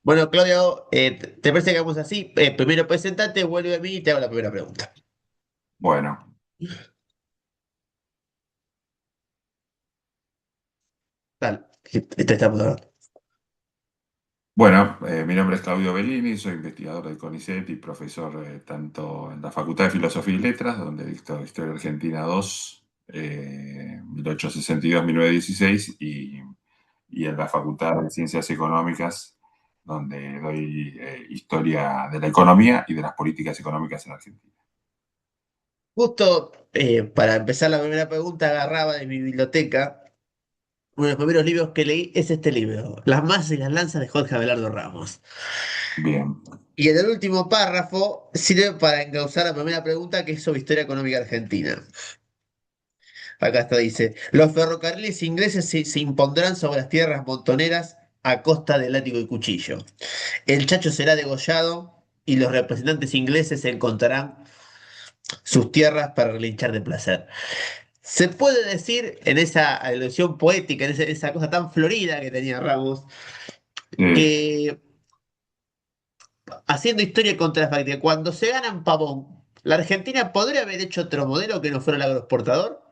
Bueno, Claudio, ¿te parece que hagamos así? Primero presentate, vuelve a mí y te hago la primera pregunta. Bueno, Dale, que te estamos hablando. mi nombre es Claudio Bellini, soy investigador del CONICET y profesor tanto en la Facultad de Filosofía y Letras, donde dicto Historia Argentina 2, 1862-1916, y en la Facultad de Ciencias Económicas, donde doy Historia de la Economía y de las Políticas Económicas en Argentina. Justo para empezar la primera pregunta, agarraba de mi biblioteca. Uno de los primeros libros que leí es este libro, Las masas y las lanzas de Jorge Abelardo Ramos. Bien. Y en el último párrafo sirve para encauzar la primera pregunta que es sobre historia económica argentina. Acá está, dice, los ferrocarriles ingleses se impondrán sobre las tierras montoneras a costa de látigo y cuchillo. El Chacho será degollado y los representantes ingleses encontrarán sus tierras para relinchar de placer. Se puede decir en esa alusión poética, en esa cosa tan florida que tenía Ramos, Sí. que haciendo historia contrafáctica, cuando se gana en Pavón, la Argentina podría haber hecho otro modelo que no fuera el agroexportador,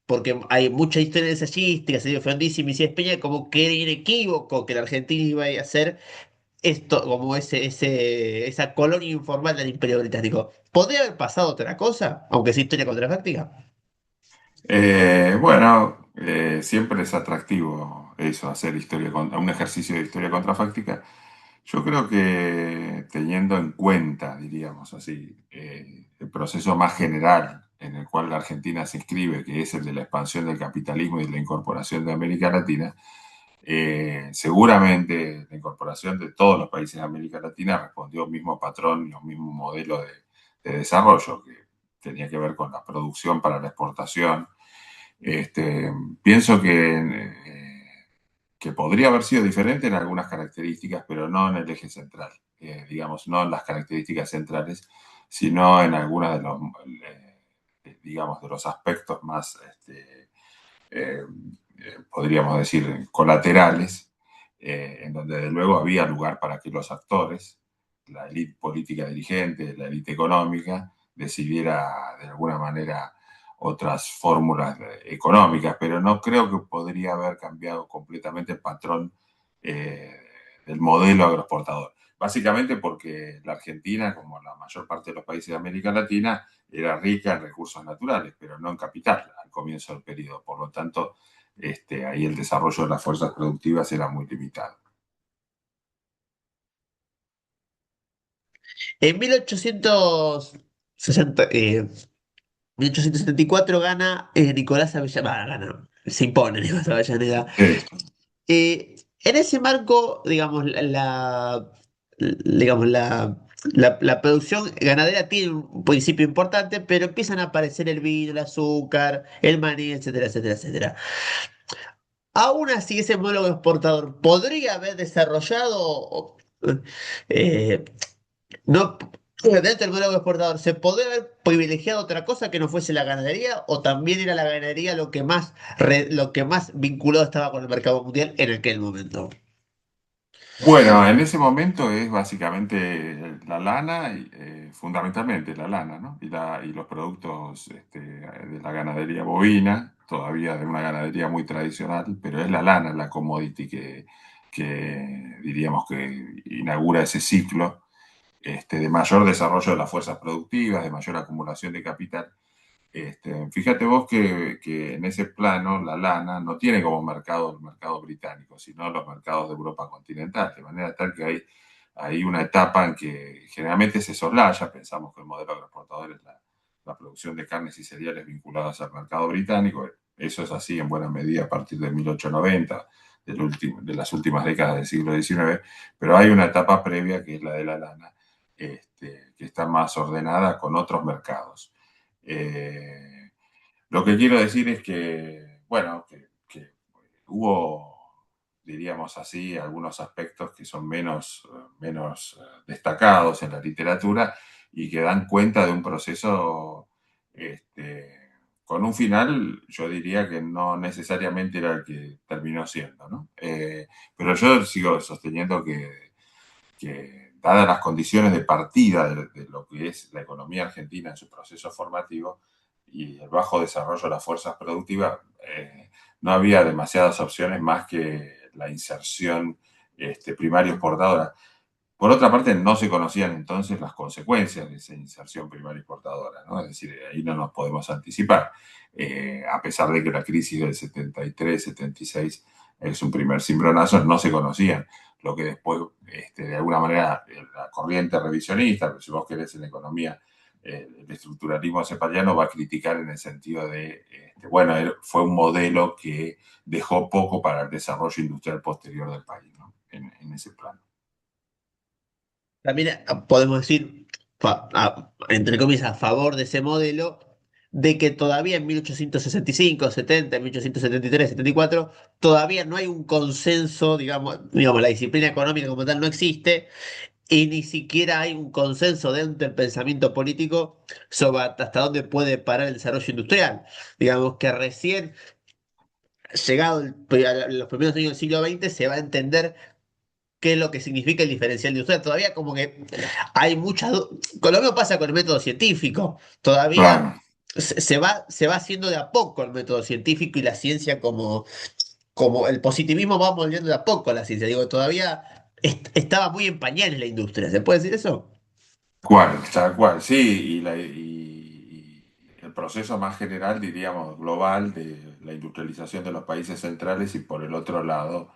porque hay mucha historia ensayística, se dio Frondizi y Mesías Peña, como que era inequívoco que la Argentina iba a hacer esto, como esa colonia informal del Imperio Británico. ¿Podría haber pasado otra cosa, aunque sea historia contrafáctica? Siempre es atractivo eso, hacer un ejercicio de historia contrafáctica. Yo creo que teniendo en cuenta, diríamos así, el proceso más general en el cual la Argentina se inscribe, que es el de la expansión del capitalismo y de la incorporación de América Latina, seguramente la incorporación de todos los países de América Latina respondió al mismo patrón y al mismo modelo de desarrollo que tenía que ver con la producción para la exportación. Pienso que podría haber sido diferente en algunas características, pero no en el eje central. Digamos, no en las características centrales, sino en algunas digamos, de los aspectos más, eh, podríamos decir, colaterales, en donde de luego había lugar para que los actores, la élite política dirigente, la élite económica, decidiera de alguna manera otras fórmulas económicas, pero no creo que podría haber cambiado completamente el patrón eh, del modelo agroexportador. Básicamente porque la Argentina, como la mayor parte de los países de América Latina, era rica en recursos naturales, pero no en capital al comienzo del periodo. Por lo tanto, ahí el desarrollo de las fuerzas productivas era muy limitado. En 1874 gana Nicolás Avellaneda, se impone Nicolás Avellaneda. En ese marco, digamos, digamos, la producción ganadera tiene un principio importante, pero empiezan a aparecer el vino, el azúcar, el maní, etcétera, etcétera, etcétera. Aún así, ese modelo exportador podría haber desarrollado, eh, no, dentro del modelo exportador, ¿se podría haber privilegiado otra cosa que no fuese la ganadería o también era la ganadería lo que más vinculado estaba con el mercado mundial en aquel momento? Bueno, en ese momento es básicamente la lana, fundamentalmente la lana, ¿no? Y los productos de la ganadería bovina, todavía de una ganadería muy tradicional, pero es la lana, la commodity que diríamos que inaugura ese ciclo de mayor desarrollo de las fuerzas productivas, de mayor acumulación de capital. Fíjate vos que en ese plano la lana no tiene como mercado el mercado británico, sino los mercados de Europa continental, de manera tal que hay una etapa en que generalmente se soslaya, pensamos que el modelo agroexportador es la producción de carnes y cereales vinculadas al mercado británico, eso es así en buena medida a partir de 1890, de las últimas décadas del siglo XIX, pero hay una etapa previa que es la de la lana, que está más ordenada con otros mercados. Eh, lo que quiero decir es que, bueno, que hubo, diríamos así, algunos aspectos que son menos destacados en la literatura y que dan cuenta de un proceso con un final, yo diría que no necesariamente era el que terminó siendo, ¿no? Pero yo sigo sosteniendo que dadas las condiciones de partida de lo que es la economía argentina en su proceso formativo y el bajo desarrollo de las fuerzas productivas, no había demasiadas opciones más que la inserción primaria exportadora. Por otra parte, no se conocían entonces las consecuencias de esa inserción primaria exportadora, ¿no? Es decir, ahí no nos podemos anticipar. A pesar de que la crisis del 73, 76 es un primer cimbronazo, no se conocían. Lo que después, de alguna manera, la corriente revisionista, si vos querés en la economía, el estructuralismo cepaliano va a criticar en el sentido de, bueno, fue un modelo que dejó poco para el desarrollo industrial posterior del país, ¿no? En ese plano. También podemos decir, entre comillas, a favor de ese modelo, de que todavía en 1865, 70, 1873, 74, todavía no hay un consenso, digamos, la disciplina económica como tal no existe, y ni siquiera hay un consenso dentro del pensamiento político sobre hasta dónde puede parar el desarrollo industrial. Digamos que recién, llegado a los primeros años del siglo XX, se va a entender qué es lo que significa el diferencial industrial. Todavía como que hay muchas... Con lo mismo pasa con el método científico. Todavía Claro. se va haciendo de a poco el método científico y la ciencia como el positivismo va moldeando de a poco a la ciencia. Digo, todavía estaba muy en pañales la industria. ¿Se puede decir eso? Tal cual, sí, y el proceso más general, diríamos, global de la industrialización de los países centrales y por el otro lado,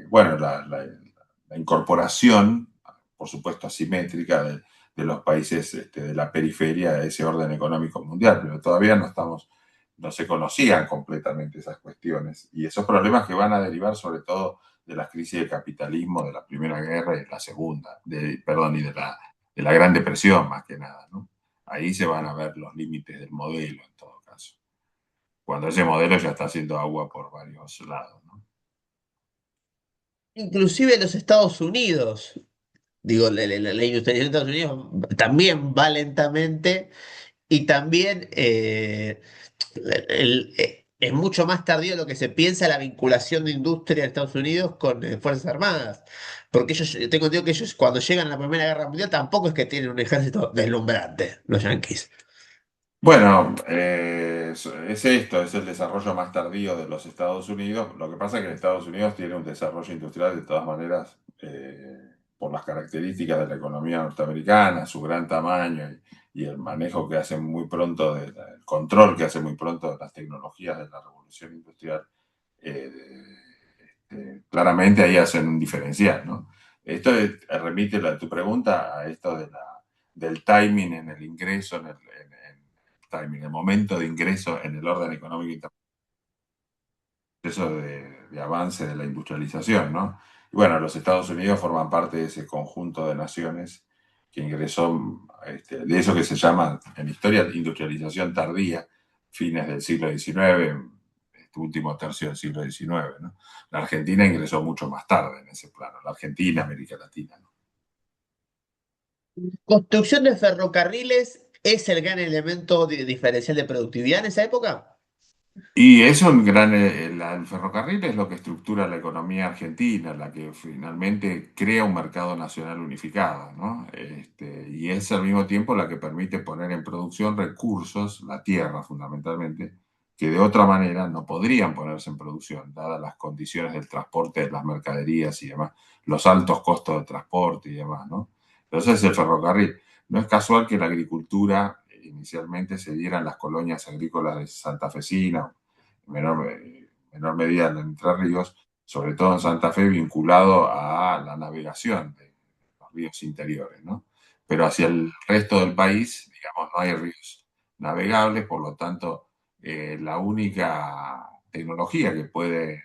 bueno, la incorporación, por supuesto, asimétrica de los países de la periferia de ese orden económico mundial, pero todavía no se conocían completamente esas cuestiones y esos problemas que van a derivar sobre todo de las crisis de capitalismo de la Primera Guerra y de la Segunda, perdón, y de la Gran Depresión más que nada, ¿no? Ahí se van a ver los límites del modelo en todo caso, cuando ese modelo ya está haciendo agua por varios lados, ¿no? Inclusive los Estados Unidos. Digo, la industrialización de Estados Unidos también va lentamente y también es mucho más tardío de lo que se piensa la vinculación de industria de Estados Unidos con Fuerzas Armadas. Porque ellos, tengo entendido que ellos cuando llegan a la Primera Guerra Mundial tampoco es que tienen un ejército deslumbrante, los yanquis. Bueno, es esto, es el desarrollo más tardío de los Estados Unidos. Lo que pasa es que Estados Unidos tiene un desarrollo industrial de todas maneras, por las características de la economía norteamericana, su gran tamaño y el manejo que hace muy pronto, el control que hace muy pronto de las tecnologías de la revolución industrial, eh, claramente ahí hacen un diferencial, ¿no? Esto remite tu pregunta a esto del timing en el ingreso, timing, el momento de ingreso en el orden económico internacional, proceso de avance de la industrialización, ¿no? Y bueno, los Estados Unidos forman parte de ese conjunto de naciones que ingresó, de eso que se llama en historia industrialización tardía, fines del siglo XIX, este último tercio del siglo XIX, ¿no? La Argentina ingresó mucho más tarde en ese plano, la Argentina, América Latina, ¿no? ¿Construcción de ferrocarriles es el gran elemento diferencial de productividad en esa época? Y eso, el ferrocarril es lo que estructura la economía argentina, la que finalmente crea un mercado nacional unificado, ¿no? Y es al mismo tiempo la que permite poner en producción recursos, la tierra fundamentalmente, que de otra manera no podrían ponerse en producción, dadas las condiciones del transporte de las mercaderías y demás, los altos costos de transporte y demás, ¿no? Entonces el ferrocarril. No es casual que la agricultura inicialmente se diera en las colonias agrícolas santafesinas, menor medida en Entre Ríos, sobre todo en Santa Fe, vinculado a la navegación de los ríos interiores, ¿no? Pero hacia el resto del país, digamos, no hay ríos navegables, por lo tanto, la única tecnología que puede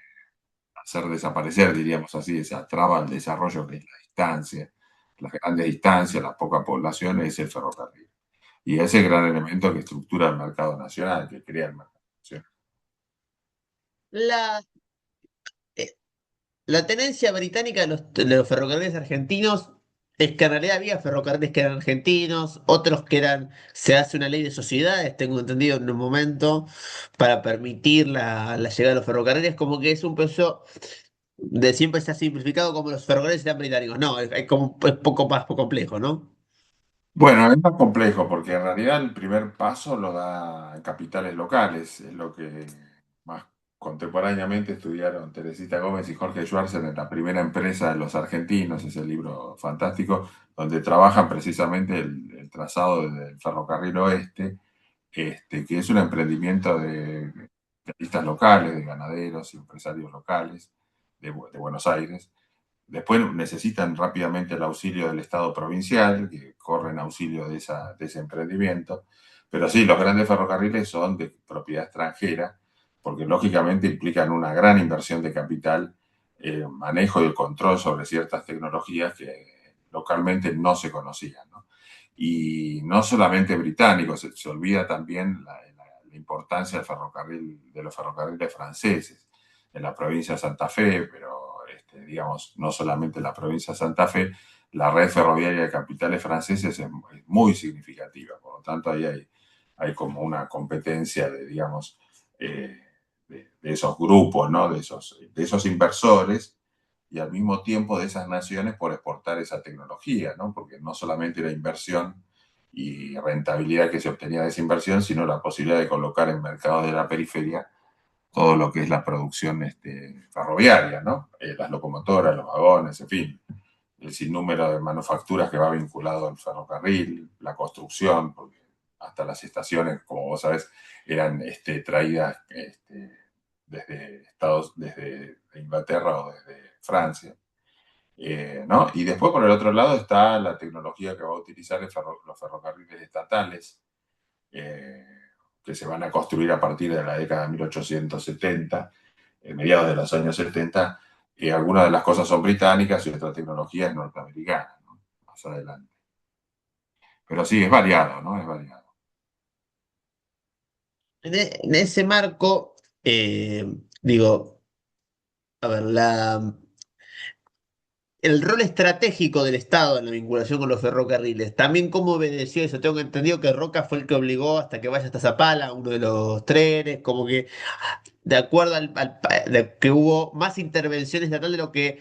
hacer desaparecer, diríamos así, esa traba al desarrollo que es la distancia, las grandes distancias, la poca población, es el ferrocarril. Y ese gran elemento que estructura el mercado nacional, que crea el mercado nacional. La, eh, La tenencia británica de los ferrocarriles argentinos es que en realidad había ferrocarriles que eran argentinos, otros que eran, se hace una ley de sociedades, tengo entendido en un momento, para permitir la llegada de los ferrocarriles, como que es un proceso, De siempre se ha simplificado como los ferrocarriles eran británicos. No, es como es poco más complejo, ¿no? Bueno, es más complejo porque en realidad el primer paso lo da en capitales locales, es lo que más contemporáneamente estudiaron Teresita Gómez y Jorge Schwarzer en la primera empresa de los argentinos, ese libro fantástico, donde trabajan precisamente el trazado del ferrocarril oeste, que es un emprendimiento de artistas locales, de ganaderos y empresarios locales de Buenos Aires. Después necesitan rápidamente el auxilio del Estado provincial, que corre en auxilio de ese emprendimiento. Pero sí, los grandes ferrocarriles son de propiedad extranjera, porque lógicamente implican una gran inversión de capital, manejo y el control sobre ciertas tecnologías que localmente no se conocían, ¿no? Y no solamente británicos, se olvida también la importancia del ferrocarril, de los ferrocarriles franceses en la provincia de Santa Fe, pero digamos, no solamente en la provincia de Santa Fe, la red ferroviaria de capitales franceses es muy significativa, por lo tanto ahí hay como una competencia de, digamos, de esos grupos, ¿no? De esos inversores y al mismo tiempo de esas naciones por exportar esa tecnología, ¿no? Porque no solamente la inversión y rentabilidad que se obtenía de esa inversión, sino la posibilidad de colocar en mercados de la periferia todo lo que es la producción ferroviaria, ¿no? Las locomotoras, los vagones, en fin, el sinnúmero de manufacturas que va vinculado al ferrocarril, la construcción, porque hasta las estaciones, como vos sabés, eran traídas desde Inglaterra o desde Francia. ¿No? Y después, por el otro lado, está la tecnología que va a utilizar los ferrocarriles estatales, eh, que se van a construir a partir de la década de 1870, mediados de los años 70, y algunas de las cosas son británicas y otra tecnología es norteamericana, ¿no? Más adelante. Pero sí, es variado, ¿no? Es variado. En ese marco, digo, a ver, el rol estratégico del Estado en la vinculación con los ferrocarriles, también cómo obedeció eso. Tengo entendido que Roca fue el que obligó hasta que vaya hasta Zapala, uno de los trenes, como que de acuerdo de que hubo más intervención estatal de lo que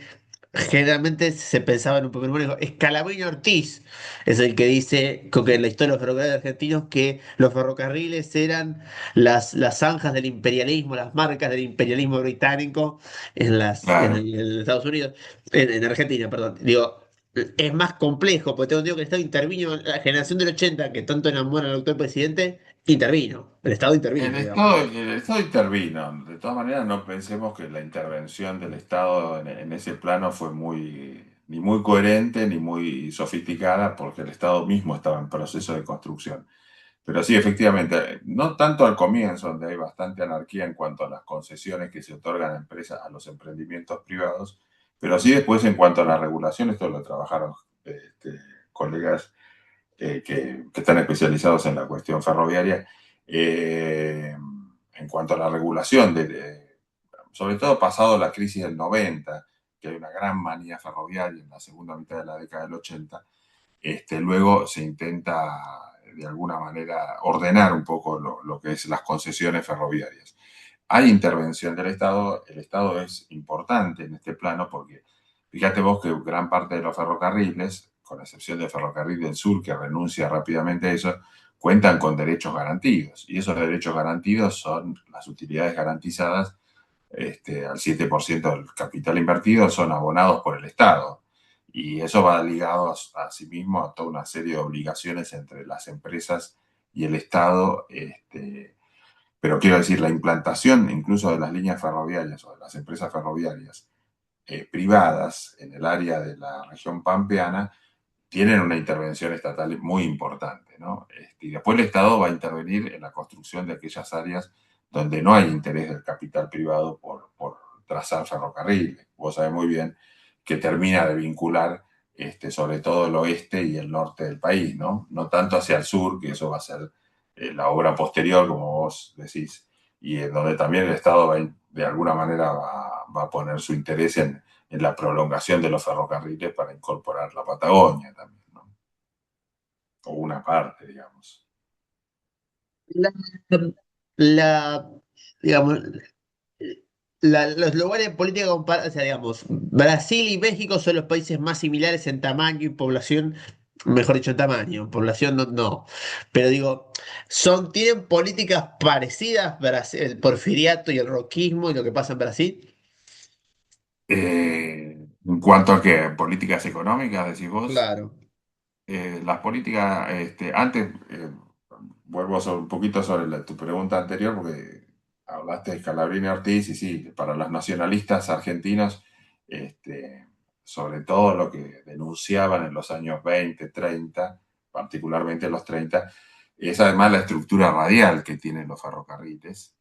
generalmente se pensaba en un primer momento. Escalabrino Ortiz es el que dice, creo que en la historia de los ferrocarriles argentinos, que los ferrocarriles eran las zanjas del imperialismo, las marcas del imperialismo británico Claro. en Estados Unidos, en Argentina, perdón. Digo, es más complejo, porque tengo entendido que el Estado intervino, la generación del 80 que tanto enamora al actual presidente, intervino. El Estado intervino, digamos. El Estado intervino. De todas maneras, no pensemos que la intervención del Estado en ese plano fue ni muy coherente ni muy sofisticada, porque el Estado mismo estaba en proceso de construcción. Pero sí, efectivamente, no tanto al comienzo, donde hay bastante anarquía en cuanto a las concesiones que se otorgan a empresas, a los emprendimientos privados, pero sí después en cuanto a la regulación, esto lo trabajaron colegas que están especializados en la cuestión ferroviaria, en cuanto a la regulación, sobre todo pasado la crisis del 90, que hay una gran manía ferroviaria en la segunda mitad de la década del 80. Luego se intenta de alguna manera ordenar un poco lo que es las concesiones ferroviarias. Hay intervención del Estado, el Estado es importante en este plano porque fíjate vos que gran parte de los ferrocarriles, con excepción del ferrocarril del sur que renuncia rápidamente a eso, cuentan con derechos garantidos y esos derechos garantidos son las utilidades garantizadas al 7% del capital invertido son abonados por el Estado. Y eso va ligado a sí mismo a toda una serie de obligaciones entre las empresas y el Estado. Pero quiero decir, la implantación incluso de las líneas ferroviarias o de las empresas ferroviarias privadas en el área de la región pampeana tienen una intervención estatal muy importante, ¿no? Y después el Estado va a intervenir en la construcción de aquellas áreas donde no hay interés del capital privado por trazar ferrocarriles. Vos sabés muy bien que termina de vincular sobre todo el oeste y el norte del país, ¿no? No tanto hacia el sur, que eso va a ser la obra posterior, como vos decís, y en donde también el Estado de alguna manera va a poner su interés en la prolongación de los ferrocarriles para incorporar la Patagonia también, ¿no? O una parte, digamos. La, la, digamos, los lugares de política comparados, o sea, digamos, Brasil y México son los países más similares en tamaño y población, mejor dicho, en tamaño, población no, no. Pero digo, tienen políticas parecidas, el porfiriato y el roquismo y lo que pasa en Brasil. En cuanto a qué, políticas económicas, decís vos. Claro, Las políticas, antes, vuelvo un poquito sobre tu pregunta anterior, porque hablaste de Scalabrini Ortiz, y sí, para los nacionalistas argentinos, este, sobre todo lo que denunciaban en los años 20 30 particularmente en los 30 es además la estructura radial que tienen los ferrocarriles,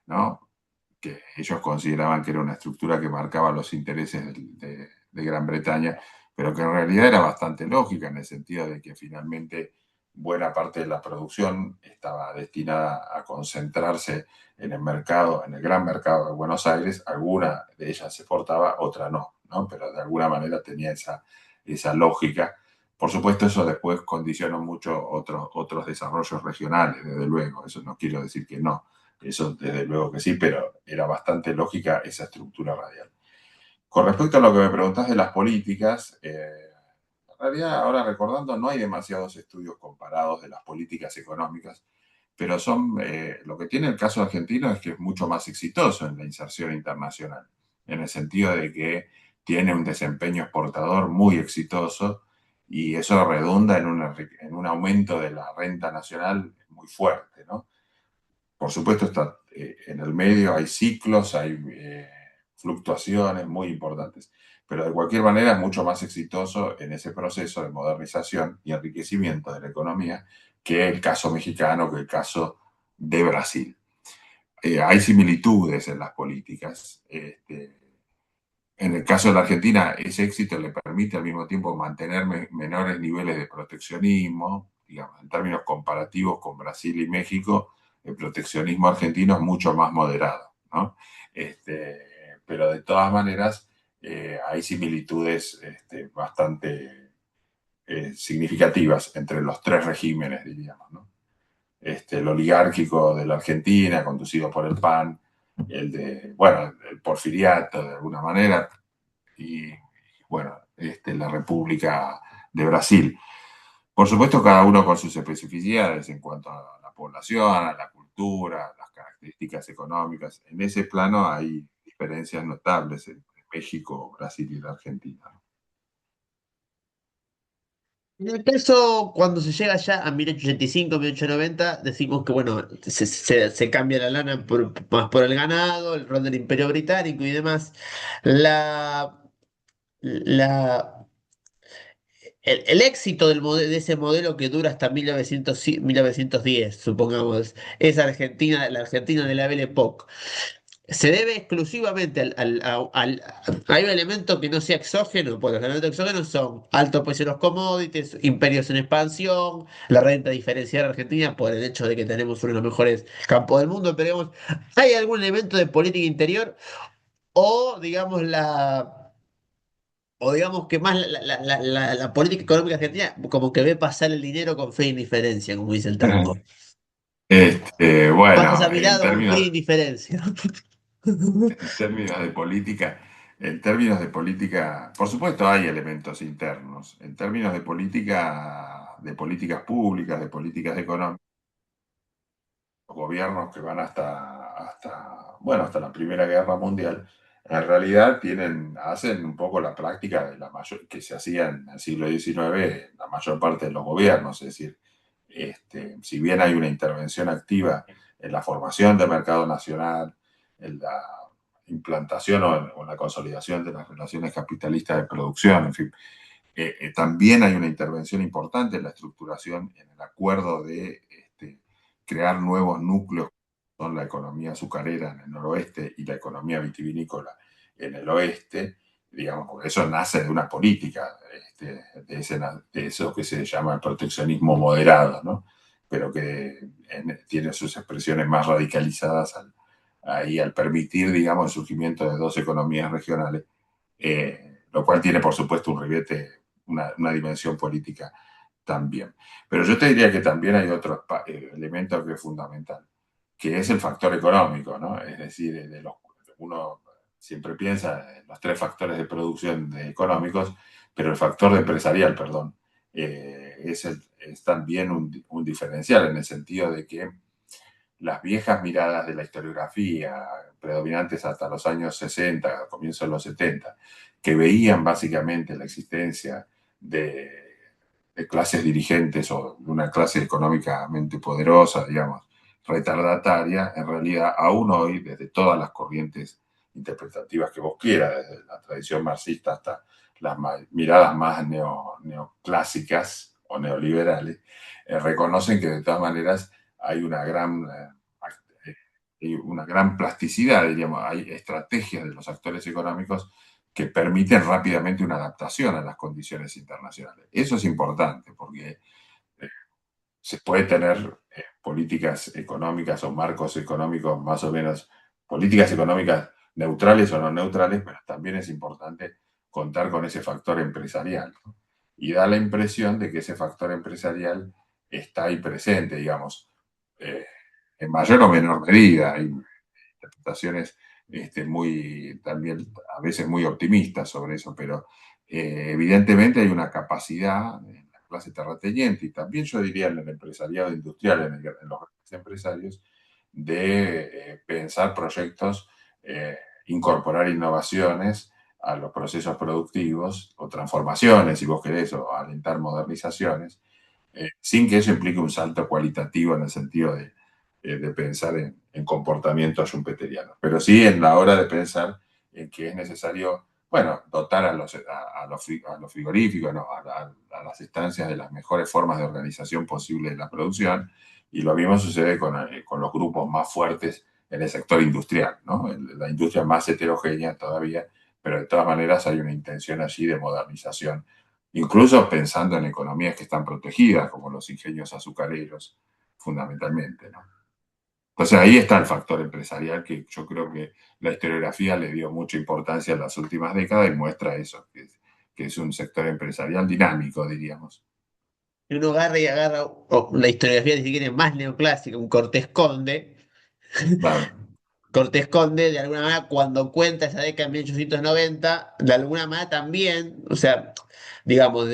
¿no? Que ellos consideraban que era una estructura que marcaba los intereses de Gran Bretaña, pero que en realidad era bastante lógica en el sentido de que finalmente buena parte de la producción estaba destinada a concentrarse en el mercado, en el gran mercado de Buenos Aires. Alguna de ellas se exportaba, otra no, ¿no? Pero de alguna manera tenía esa lógica. Por supuesto, eso después condicionó mucho otros desarrollos regionales, desde luego, eso no quiero decir que no, eso desde luego que sí, pero era bastante lógica esa estructura radial. Con respecto a lo que me preguntás de las políticas, en realidad ahora recordando no hay demasiados estudios comparados de las políticas económicas, pero lo que tiene el caso argentino es que es mucho más exitoso en la inserción internacional, en el sentido de que tiene un desempeño exportador muy exitoso y eso redunda en un aumento de la renta nacional muy fuerte, ¿no? Por supuesto, en el medio hay ciclos, hay fluctuaciones muy importantes, pero de cualquier manera es mucho más exitoso en ese proceso de modernización y enriquecimiento de la economía que el caso mexicano, que el caso de Brasil. Hay similitudes en las políticas. En el caso de la Argentina, ese éxito le permite al mismo tiempo mantener menores niveles de proteccionismo, digamos, en términos comparativos con Brasil y México, el proteccionismo argentino es mucho más moderado, ¿no? Pero de todas maneras, hay similitudes bastante significativas entre los tres regímenes, diríamos, ¿no? El oligárquico de la Argentina, conducido por el PAN, bueno, el porfiriato de alguna manera, y bueno, la República de Brasil. Por supuesto, cada uno con sus especificidades en cuanto a la población, a la cultura, las características económicas. En ese plano hay diferencias notables entre México, Brasil y la Argentina. en el caso, cuando se llega ya a 1885, 1890, decimos que, bueno, se cambia la lana más por el ganado, el rol del Imperio Británico y demás. La, la, el éxito de ese modelo que dura hasta 1910, supongamos, es Argentina, la Argentina de la Belle Époque. Se debe exclusivamente hay un elemento que no sea exógeno, porque los elementos exógenos son alto precio de los commodities, imperios en expansión, la renta diferencial argentina por el hecho de que tenemos uno de los mejores campos del mundo, pero digamos, ¿hay algún elemento de política interior o digamos digamos que más la política económica argentina como que ve pasar el dinero con fe e indiferencia, como dice el tango? Pasas Bueno, a mi lado con fría indiferencia. en términos de política, por supuesto hay elementos internos. En términos de políticas públicas, de políticas económicas, los gobiernos que van bueno, hasta la Primera Guerra Mundial, en realidad hacen un poco la práctica que se hacía en el siglo XIX, la mayor parte de los gobiernos, es decir, si bien hay una intervención activa en la formación del mercado nacional, en la implantación o en la consolidación de las relaciones capitalistas de producción, en fin, también hay una intervención importante en la estructuración, en el acuerdo de crear nuevos núcleos, son la economía azucarera en el noroeste y la economía vitivinícola en el oeste, digamos, porque eso nace de una política, de eso que se llama el proteccionismo moderado, ¿no? Pero que tiene sus expresiones más radicalizadas ahí al permitir, digamos, el surgimiento de dos economías regionales, lo cual tiene, por supuesto, un ribete, una dimensión política también. Pero yo te diría que también hay otro elemento que es fundamental, que es el factor económico, ¿no? Es decir, uno siempre piensa en los tres factores de producción económicos, pero el factor empresarial, perdón, es también un diferencial en el sentido de que las viejas miradas de la historiografía, predominantes hasta los años 60, comienzos de los 70, que veían básicamente la existencia de clases dirigentes o de una clase económicamente poderosa, digamos, retardataria, en realidad aún hoy, desde todas las corrientes interpretativas que vos quieras, desde la tradición marxista hasta las miradas más neoclásicas o neoliberales, reconocen que de todas maneras hay una gran plasticidad, diríamos, hay estrategias de los actores económicos que permiten rápidamente una adaptación a las condiciones internacionales. Eso es importante porque se puede tener políticas económicas o marcos económicos más o menos, políticas económicas neutrales o no neutrales, pero también es importante contar con ese factor empresarial, ¿no? Y da la impresión de que ese factor empresarial está ahí presente, digamos, eh, en mayor o menor medida. Hay interpretaciones muy, también a veces muy optimistas sobre eso, pero evidentemente hay una capacidad en la clase terrateniente y también yo diría en el empresariado industrial, en los grandes empresarios, de pensar proyectos, incorporar innovaciones a los procesos productivos o transformaciones, si vos querés, o alentar modernizaciones, sin que eso implique un salto cualitativo en el sentido de pensar en comportamientos schumpeterianos, pero sí en la hora de pensar en que es necesario, bueno, dotar a los frigoríficos, ¿no? A las estancias de las mejores formas de organización posible de la producción, y lo mismo sucede con los grupos más fuertes en el sector industrial, ¿no? La industria más heterogénea todavía, pero de todas maneras hay una intención allí de modernización, incluso pensando en economías que están protegidas, como los ingenios azucareros, fundamentalmente, ¿no? Entonces ahí está el factor empresarial que yo creo que la historiografía le dio mucha importancia en las últimas décadas y muestra eso, que es un sector empresarial dinámico, diríamos. Y uno agarra y agarra la historiografía, ni siquiera es más neoclásica, un Cortés Conde. Claro. Cortés Conde, de alguna manera, cuando cuenta esa década de 1890, de alguna manera también, o sea, digamos,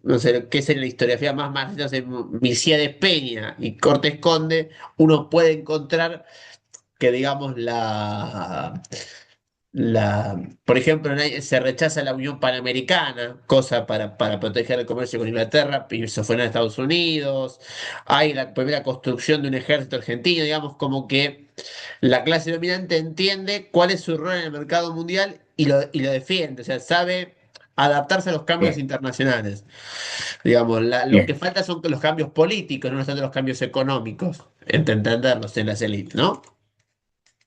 no sé, qué sería la historiografía más marxista, no sé, Milcíades Peña y Cortés Conde, uno puede encontrar que, digamos, por ejemplo, se rechaza la Unión Panamericana, cosa para proteger el comercio con Inglaterra, y eso fue en Estados Unidos. Hay la primera construcción de un ejército argentino, digamos, como que la clase dominante entiende cuál es su rol en el mercado mundial y lo defiende, o sea, sabe adaptarse a los cambios Bien, internacionales. Digamos, lo que bien. falta son los cambios políticos, no tanto los cambios económicos, entenderlos en las élites, ¿no?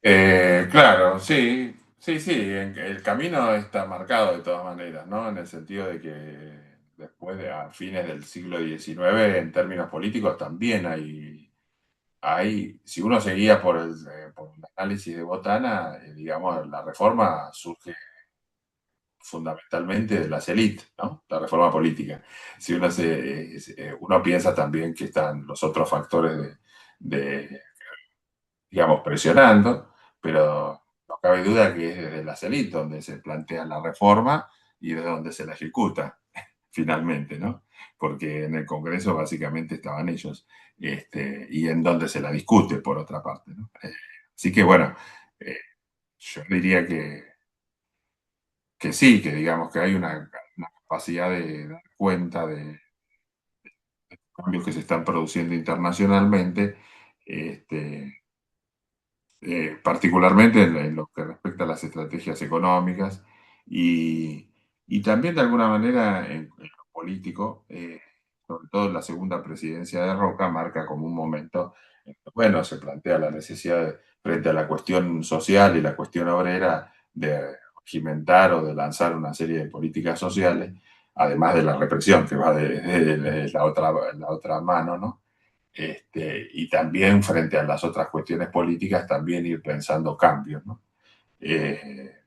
Claro, sí, sí, sí, el camino está marcado de todas maneras, ¿no? En el sentido de que después a fines del siglo XIX, en términos políticos, también si uno seguía por el análisis de Botana, digamos, la reforma surge fundamentalmente de las élites, ¿no? La reforma política. Si uno piensa también que están los otros factores de, digamos, presionando, pero no cabe duda que es desde las élites donde se plantea la reforma y de donde se la ejecuta finalmente, ¿no? Porque en el Congreso básicamente estaban ellos, y en donde se la discute por otra parte, ¿no? Así que bueno, eh, yo diría que sí, que digamos que hay una capacidad de dar cuenta de cambios que se están produciendo internacionalmente, este, particularmente en lo que respecta a las estrategias económicas y, y también de alguna manera en lo político, sobre todo la segunda presidencia de Roca marca como un momento, bueno, se plantea la necesidad frente a la cuestión social y la cuestión obrera de regimentar o de lanzar una serie de políticas sociales, además de la represión que va de la otra mano, ¿no? Y también frente a las otras cuestiones políticas, también ir pensando cambios, ¿no? Eh,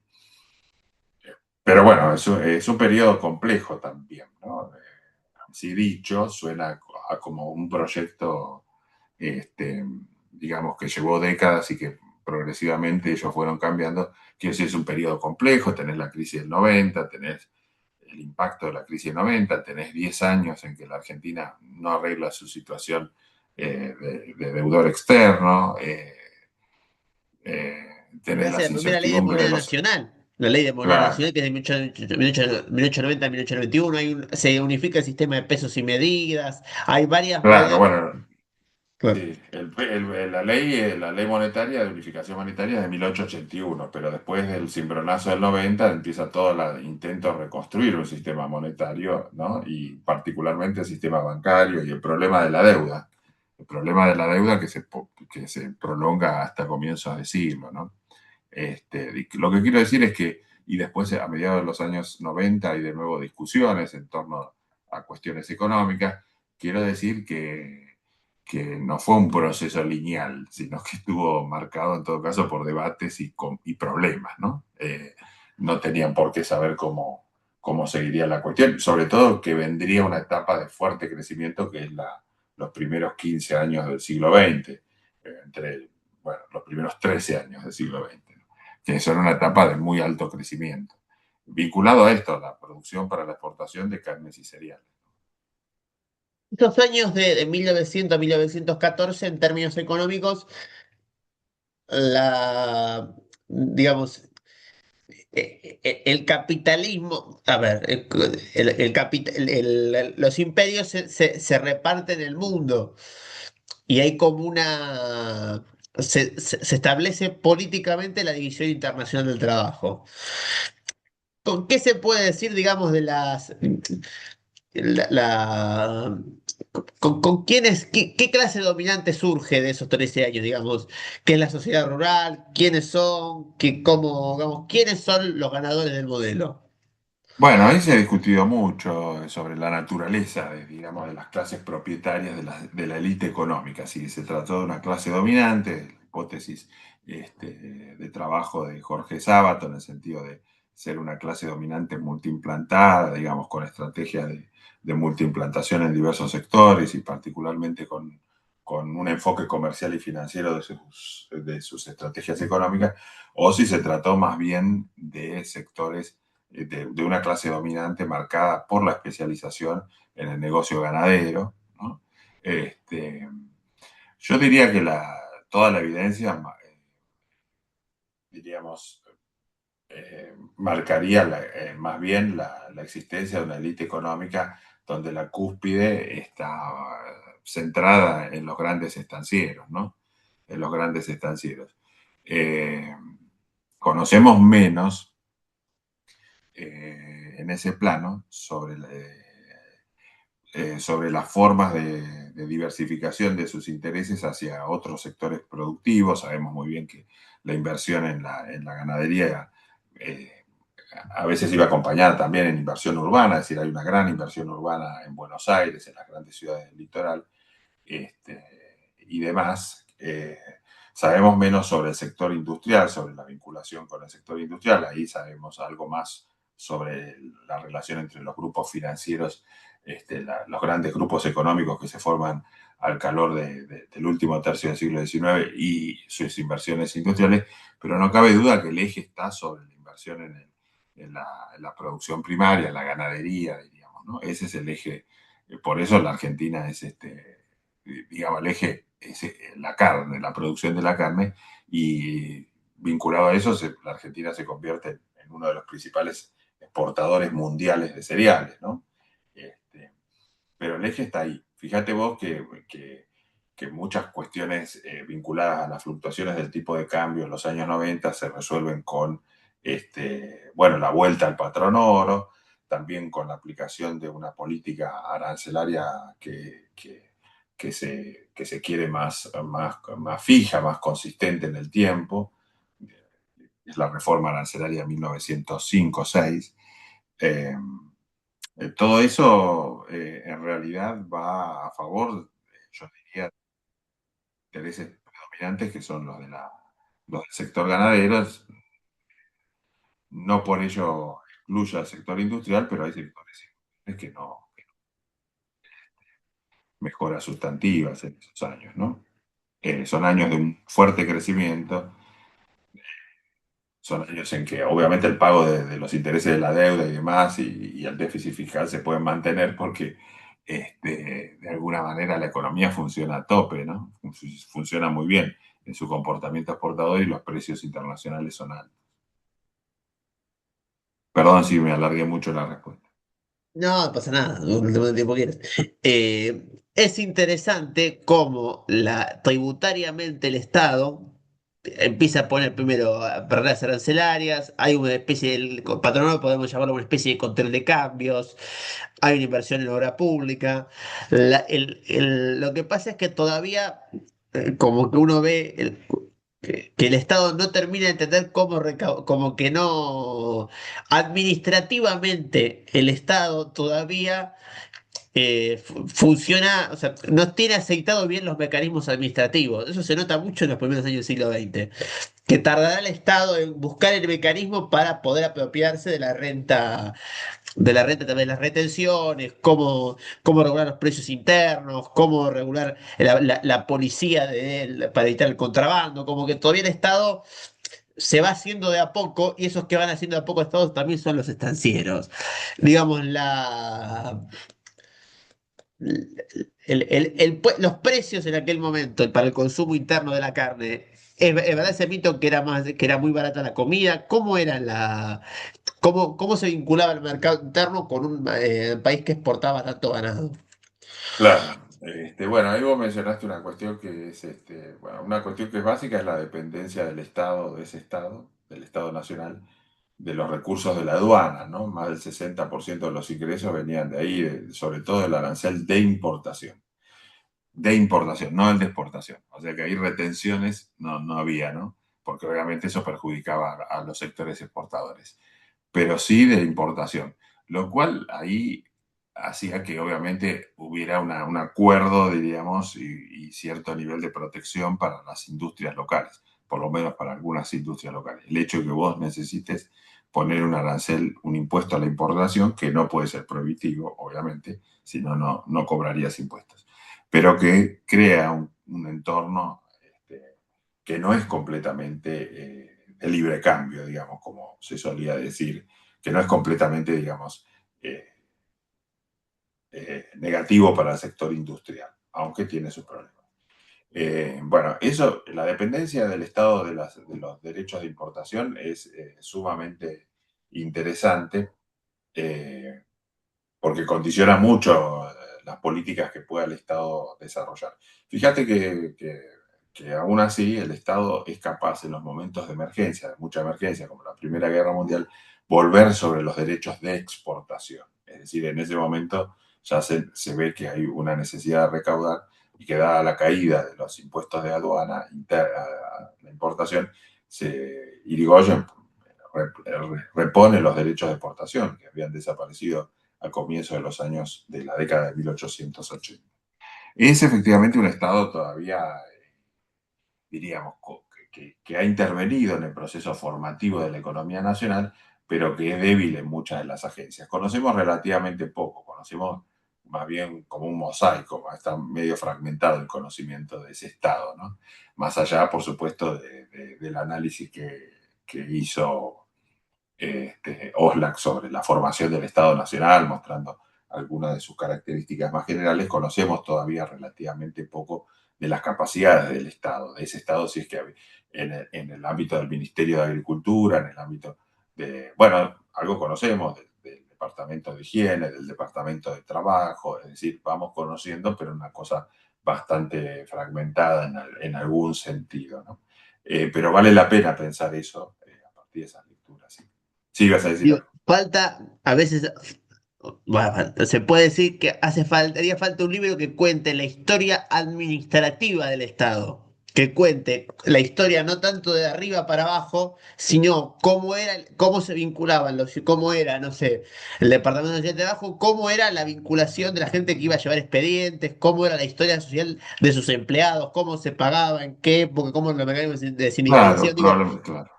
pero bueno, es un periodo complejo también, ¿no? Así dicho, suena como un proyecto, este, digamos, que llevó décadas y que progresivamente ellos fueron cambiando. Quiero decir, es un periodo complejo, tenés la crisis del 90, tenés el impacto de la crisis del 90, tenés 10 años en que la Argentina no arregla su situación de deudor externo, tenés Gracias a las la primera ley de incertidumbres de moneda los... nacional. La ley de moneda Claro, nacional, que es de 1890 a 1891, se unifica el sistema de pesos y medidas, hay varias claro, monedas. bueno, Claro. sí, la ley monetaria de unificación monetaria es de 1881, pero después del cimbronazo del 90 empieza todo el intento de reconstruir un sistema monetario, ¿no? Y particularmente el sistema bancario y el problema de la deuda. El problema de la deuda que se prolonga hasta comienzos de siglo, ¿no? Lo que quiero decir es que, y después a mediados de los años 90 hay de nuevo discusiones en torno a cuestiones económicas, quiero decir que no fue un proceso lineal, sino que estuvo marcado en todo caso por debates y problemas, ¿no? No tenían por qué saber cómo seguiría la cuestión, sobre todo que vendría una etapa de fuerte crecimiento que es los primeros 15 años del siglo XX, entre bueno, los primeros 13 años del siglo XX, ¿no? Que son una etapa de muy alto crecimiento. Vinculado a esto, la producción para la exportación de carnes y cereales. Estos años de 1900 a 1914, en términos económicos, digamos, el capitalismo, a ver, los imperios se reparten el mundo y hay como se establece políticamente la División Internacional del Trabajo. ¿Con qué se puede decir, digamos, de la, la- con quiénes, qué clase dominante surge de esos 13 años, digamos? ¿Qué es la sociedad rural? ¿Quiénes son? Cómo, digamos, quiénes son los ganadores del modelo? Bueno, ahí se ha discutido mucho sobre la naturaleza, digamos, de las clases propietarias de la élite económica. Si se trató de una clase dominante, la hipótesis de trabajo de Jorge Sábato, en el sentido de ser una clase dominante multiimplantada, digamos, con estrategias de multiimplantación en diversos sectores y particularmente con un enfoque comercial y financiero de sus estrategias económicas, o si se trató más bien de sectores de una clase dominante marcada por la especialización en el negocio ganadero, ¿no? Este, yo diría que toda la evidencia, diríamos, marcaría más bien la existencia de una élite económica donde la cúspide está centrada en los grandes estancieros, ¿no? En los grandes estancieros. Eh, Conocemos menos en ese plano sobre las formas de diversificación de sus intereses hacia otros sectores productivos. Sabemos muy bien que la inversión en la ganadería eh, a veces iba acompañada también en inversión urbana, es decir, hay una gran inversión urbana en Buenos Aires, en las grandes ciudades del litoral, y demás. Sabemos menos sobre el sector industrial, sobre la vinculación con el sector industrial, ahí sabemos algo más sobre la relación entre los grupos financieros, los grandes grupos económicos que se forman al calor del último tercio del siglo XIX y sus inversiones industriales, pero no cabe duda que el eje está sobre la inversión en la producción primaria, en la ganadería, diríamos, ¿no? Ese es el eje. Por eso la Argentina es digamos, el eje es la carne, la producción de la carne, y vinculado a eso, la Argentina se convierte en uno de los principales exportadores mundiales de cereales, ¿no? Pero el eje está ahí. Fíjate vos que muchas cuestiones vinculadas a las fluctuaciones del tipo de cambio en los años 90 se resuelven con, bueno, la vuelta al patrón oro, también con la aplicación de una política arancelaria que se quiere más fija, más consistente en el tiempo. Es la reforma arancelaria de 1905-6. Todo eso en realidad va a favor, yo diría, de intereses predominantes que son los del sector ganadero. No por ello excluye al sector industrial, pero hay sectores industriales que no mejoras sustantivas en esos años, ¿no? Son años de un fuerte crecimiento son años en que obviamente el pago de los intereses de la deuda y demás y el déficit fiscal se pueden mantener porque de alguna manera la economía funciona a tope, ¿no? Funciona muy bien en su comportamiento exportador y los precios internacionales son altos. Perdón si me alargué mucho en la respuesta. No, no pasa nada, no el tiempo quieres. Es interesante cómo tributariamente el Estado empieza a poner primero barreras arancelarias, hay una especie de patrono, podemos llamarlo una especie de control de cambios, hay una inversión en obra pública. Lo que pasa es que todavía, como que uno ve que el Estado no termina de entender como que no, administrativamente el Estado todavía funciona, o sea, no tiene aceitado bien los mecanismos administrativos. Eso se nota mucho en los primeros años del siglo XX, que tardará el Estado en buscar el mecanismo para poder apropiarse de la renta también, las retenciones, cómo regular los precios internos, cómo regular la policía para evitar el contrabando, como que todavía el Estado se va haciendo de a poco y esos que van haciendo de a poco Estados también son los estancieros. Digamos, los precios en aquel momento para el consumo interno de la carne. Es verdad ese mito que era muy barata la comida. ¿Cómo era cómo se vinculaba el mercado interno con un país que exportaba tanto ganado? Claro. Bueno, ahí vos mencionaste una cuestión que es, bueno, una cuestión que es básica es la dependencia del Estado, de ese Estado, del Estado Nacional, de los recursos de la aduana, ¿no? Más del 60% de los ingresos venían de ahí, sobre todo del arancel de importación, no el de exportación. O sea que ahí retenciones no había, ¿no? Porque obviamente eso perjudicaba a los sectores exportadores, pero sí de importación, lo cual ahí hacía que obviamente hubiera un acuerdo, diríamos, y cierto nivel de protección para las industrias locales, por lo menos para algunas industrias locales. El hecho de que vos necesites poner un arancel, un impuesto a la importación, que no puede ser prohibitivo, obviamente, si no, no cobrarías impuestos, pero que crea un entorno que no es completamente de libre cambio, digamos, como se solía decir, que no es completamente, digamos, eh, negativo para el sector industrial, aunque tiene sus problemas. Bueno, eso, la dependencia del Estado de los derechos de importación es sumamente interesante eh, porque condiciona mucho las políticas que pueda el Estado desarrollar. Fíjate que aún así el Estado es capaz en los momentos de emergencia, de mucha emergencia, como la Primera Guerra Mundial, volver sobre los derechos de exportación. Es decir, en ese momento ya se ve que hay una necesidad de recaudar y que dada la caída de los impuestos de aduana, la importación, Irigoyen repone los derechos de exportación que habían desaparecido al comienzo de los años de la década de 1880. Es efectivamente un Estado todavía, diríamos, que ha intervenido en el proceso formativo de la economía nacional, pero que es débil en muchas de las agencias. Conocemos relativamente poco, conocemos más bien como un mosaico, está medio fragmentado el conocimiento de ese Estado, ¿no? Más allá, por supuesto, del análisis que hizo Oslak sobre la formación del Estado Nacional, mostrando algunas de sus características más generales, conocemos todavía relativamente poco de las capacidades del Estado, de ese Estado, si es que en el ámbito del Ministerio de Agricultura, en el ámbito bueno, algo conocemos del Departamento de Higiene, del Departamento de Trabajo, es decir, vamos conociendo, pero una cosa bastante fragmentada en algún sentido, ¿no? Pero vale la pena pensar eso a partir de esas lecturas. ¿Sí? Sí, vas a decir Digo, algo. falta, a veces, bueno, se puede decir que haría falta un libro que cuente la historia administrativa del Estado, que cuente la historia no tanto de arriba para abajo, sino cómo se vinculaban cómo era, no sé, el Departamento Social de Trabajo, cómo era la vinculación de la gente que iba a llevar expedientes, cómo era la historia social de sus empleados, cómo se pagaba, en qué época, cómo los mecanismos de Claro, sindicalización, digo. probablemente, claro.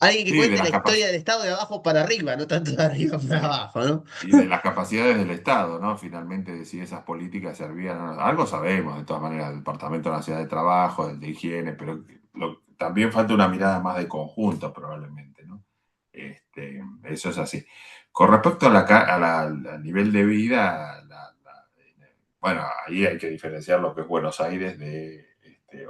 Alguien que Sí, de cuente la las historia capacidades. del Estado de abajo para arriba, no tanto de arriba para Sí. abajo, ¿no? Y de las capacidades del Estado, ¿no? Finalmente, de si esas políticas servían o no. Algo sabemos, de todas maneras, del Departamento Nacional de Trabajo, del de Higiene, pero también falta una mirada más de conjunto, probablemente. Eso es así. Con respecto al nivel de vida, bueno, ahí hay que diferenciar lo que es Buenos Aires de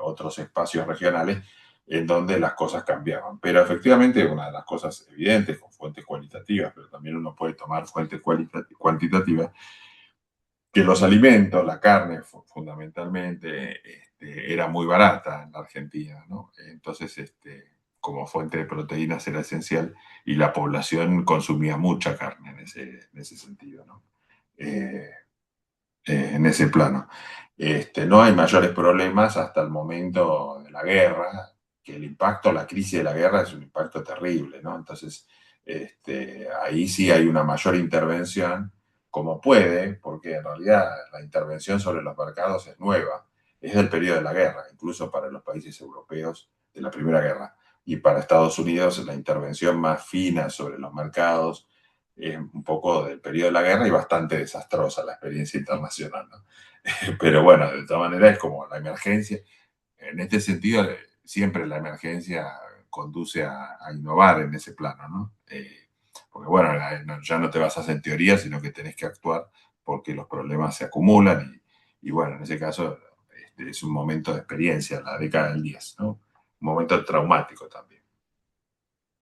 otros espacios regionales en donde las cosas cambiaban. Pero efectivamente, una de las cosas evidentes, con fuentes cualitativas, pero también uno puede tomar fuentes cuantitativas, que los alimentos, la carne fundamentalmente, era muy barata en la Argentina, ¿no? Entonces, como fuente de proteínas era esencial y la población consumía mucha carne en ese sentido, ¿no? Eh, en ese plano. No hay mayores problemas hasta el momento de la guerra, que el impacto, la crisis de la guerra es un impacto terrible, ¿no? Entonces, ahí sí hay una mayor intervención, como puede, porque en realidad la intervención sobre los mercados es nueva, es del periodo de la guerra, incluso para los países europeos de la Primera Guerra. Y para Estados Unidos la intervención más fina sobre los mercados es un poco del periodo de la guerra y bastante desastrosa la experiencia internacional, ¿no? Pero bueno, de todas maneras es como la emergencia. En este sentido, siempre la emergencia conduce a innovar en ese plano, ¿no? Porque bueno, ya no te basas en teoría, sino que tenés que actuar porque los problemas se acumulan y bueno, en ese caso es un momento de experiencia, la década del 10, ¿no? Un momento traumático también.